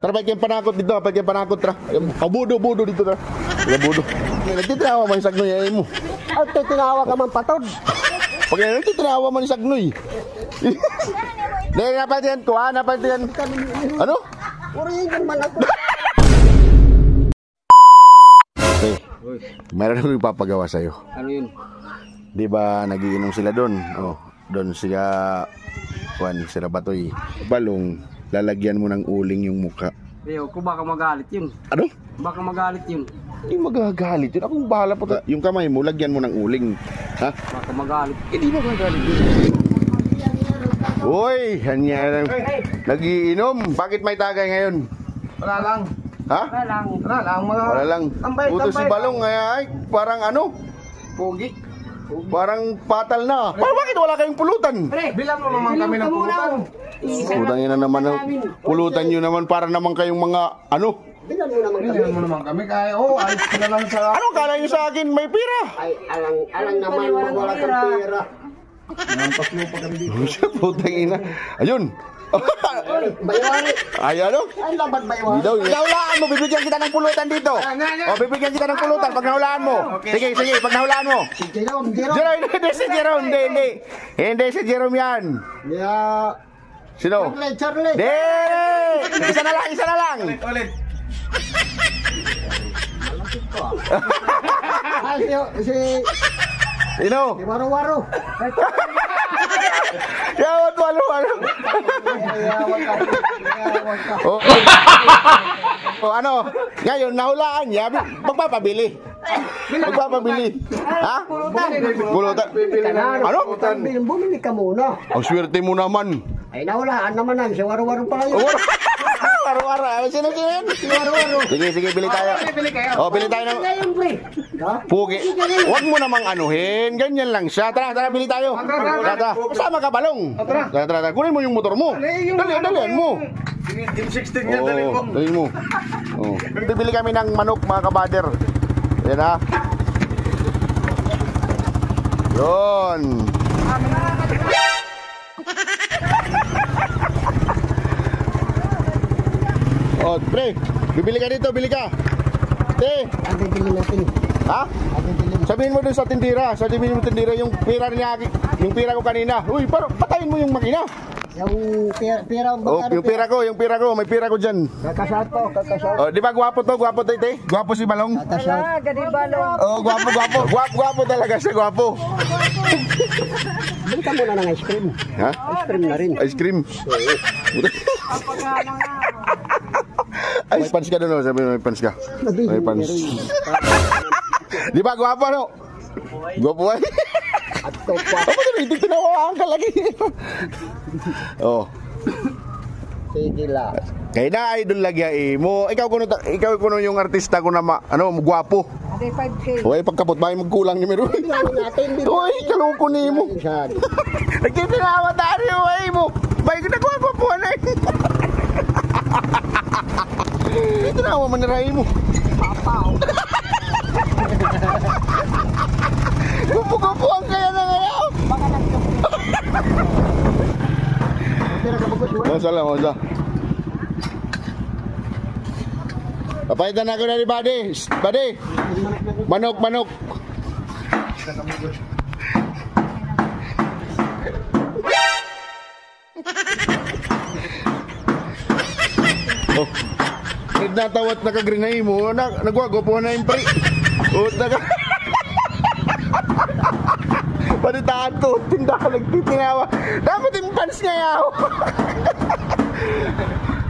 Tara, pag kayong panakot dito, pag kayong panakot, tara. Budo dito, tara. Budo. Nagtitinawa man yung sagnoy, ay mo. At tinawa ka man patod. Pag nagtitinawa man yung sagnoy. Dahil napatihan ko, ha? Napatihan. Ano? Urigan man ako. Okay. Meron akong ipapagawa sa'yo. Ano yun? Di ba nagiinom sila doon? Oh, doon sila sila Batoy. Balong, lalagyan mo ng uling yung mukha. Leo, kung baka magalit yun. Ano? Baka magalit yun. Hindi magagalit yun. Akong bahala po. Yung kamay mo, lagyan mo ng uling. Ha? Baka magalit. Hindi magagalit yun. Uy, hanya nagiinom. Bakit may tagay ngayon? Wala lang. Ha? Wala lang. Wala lang. Uto si Balong ay parang ano? Pogi. Parang patal na. Bakit wala kayong pulutan? Bilang mo naman kami ng pulutan. Pulutan nyo na naman. Pulutan nyo naman para naman kayong mga ano? Bilang mo naman kami. Kaya ayos ko na lang sa... Ano kala nyo sa akin? May pira? Ay, alang naman wala kang pera. Nampas mo pa kami dito. Siya, putang ina. Ayun. Bayawari. Ay, ano? Ay, lambat bayawari. Nahulaan mo, bibigyan kita ng pulutan dito. O, bibigyan kita ng pulutan pag nahulaan mo. Sige, pag nahulaan mo. Jerome. Hindi si Jerome, hindi. Hindi si Jerome yan. Yeah. Sino? Charlie. Hindi! Isa na lang. Ulit. Ay, si Sino? Waro-waro. Yawat, walo. O ano? Ngayon, nahulaan niya, magpapabili. Ha? Pulutan. Ano? Bumili ka muna. Ang swerte mo naman. Ay, nawalaan naman lang. Si Waro-waro pala yun. Waro-waro. Sino yan? Waro-waro. Sige, bili tayo. O, bili tayo ng... Ngayon, pre. Ha? Pugi. Huwag mo namang anuhin. Ganyan lang siya. Tara, bili tayo. Tara. Kasama ka, Balong. Tara. Kunin mo yung motor mo. Dalian mo. Yung 16 yan, dali mo. Dalian mo. Bibili kami ng manok, mga kabader. Yan ha. Yun. Oh, pre. Bibili ka dito, bili ka. Te. Ang bibili natin. Ha? Sabihin mo dun sa tindira, yung pira niya, yung pira ko kanina. Uy, patayin mo yung makina. Yung pera Oh, yung pira ko, may pira ko diyan. Kakasat po. Oh, di ba gwapo to, te? Gwapo si Balong? Kakasat. Oh, gwapo talaga siya, gwapo. Bili ka muna ng ice cream. Ha? Ice cream na rin. Ice cream. Ay, pants ka doon, sabi mo may pants ka. May pants. Di ba gwapo, no? Gwapo ay. At to pa. Apa na, hindi tinawaan ka lagi. Oh. Sige lang. Kaya na idol lagi mo. Ikaw kuno yung artista ko na gwapo. Ate 5K. Oy, pagkapot ba magkulang ni Meron? Oy, kalungko nimo. Nagtitinawa tayo ay mo. Bay ko nagwapo na. Tinawa man ray mo. Papaw. Gupo ang kaya na ngayon. Baka Masalah. Papaitan ako na ni Buddy. Buddy. Manok. Oh. Natawat na kagrinay mo. Nagwago na yung pre. Oh, panitaan to, tindahan nagtitinawa. Dapat yung pants niya yaw.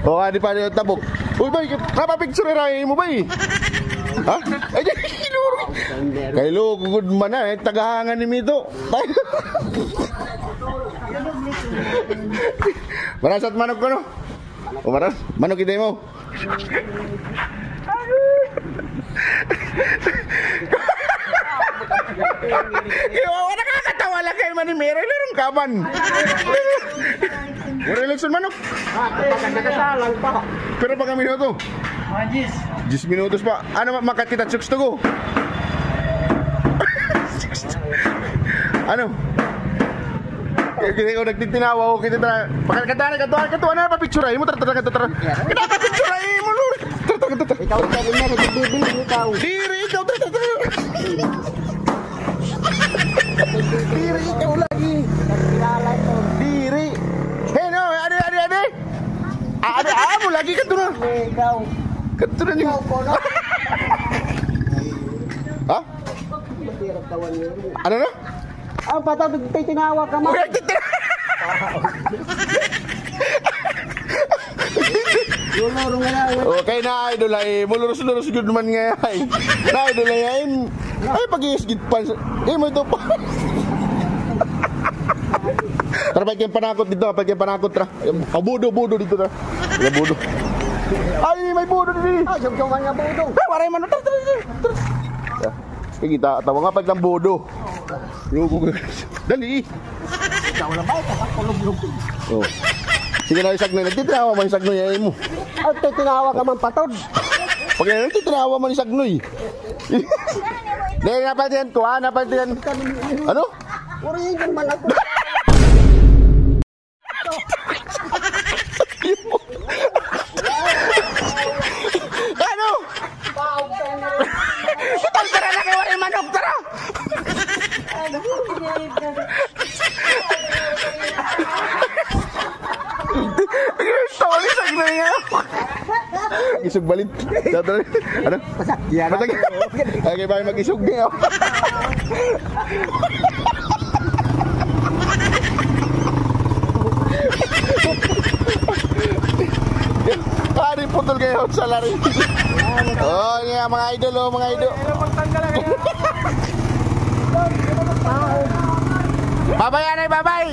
O, di pa rin tabok. Uy, bay, napapicture rin mo, bay. Ha? Ay, kinuro. Kailo, good man na, tagahangan ni Mito. Marasat manok ko, no? O, maras, manok ito mo. Nakakatawa lang kayo man ni Mero. Lurong kaban. Mero eleksyon manok. nakasalang pa. Pero pa kami minuto. 10 minutos pa. Ano makatita chooks to go? Ano? Kaya ko nagtitinawa ko kita. Katuan na pa picture ay mo tara. Kita pa picture ay. Ikaw ang sabi na, nagbibili ikaw. Diri, ikaw. Diri, ikaw lagi. Nagkilala ito. Diri. Hey, no, ade. Ade, mo lagi ka to na. Ikaw. Kato na niyo. Ikaw ko na. Ha? Masirap tawan niyo. Ano na? Ang patawag, tinawa ka man. Uy, tita. Lulurong nga lang. Okay na, idol ay. Mulurus-lurus good man nga ay. Na, idol ay. Ay, pag-iisgit pa. Eh, mo ito pa. Tara, pag kayong panakot dito. Pag kayong panakot, tara. Budo dito, tara. May budo. Ay, may budo dito. Ah, siyong nga budong. Ay, waray man. Tara. Kita, tawa nga pag ng budo. Dali. Ikaw na ba? Kakakulog-log. Oh. Sige na, isagnoy. Nagtitinawa man isagnoy ay mo. At tinawa ka man patod. Pag nagtitinawa man isagnoy. Dahil napatihan ko, ha? Napatihan. Ano? Urihin ka man ako. Ano? Itang tara na kayo rin manok, tara! Tawa ni Sagnoy nga. Isog balit. Ano? Pasakyan. Okay, bakit mag-isog niya? Hari putol kayo sa lari. Oh, yeah, mga idol, oh, mga idol. Babay, anay, babay.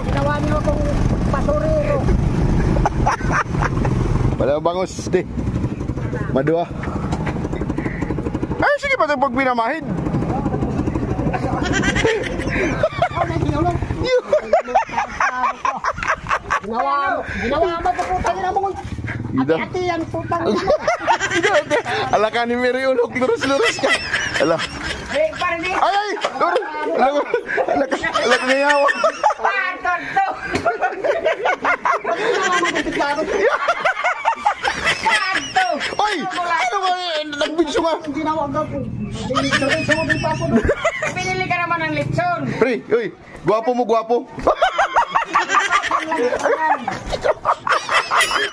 Ginawa niyo akong pasurero. Wala bangus, di. Madua. Ay, sige pa ito pag pinamahid. Ginawa mo putang ina mo. Ati yan putang ina. Ala ka ni Mary Ulok, lurus-lurus ka. Ala. Eh, parang di. Ay! Ala ka ngayawa. Patod to. Oy! Ano ba? Nagbidyo ka. Ginawa ko. Sumubin pa ako. Pinili ka naman ng lechon. Pre, uy. Gwapo mo, gwapo.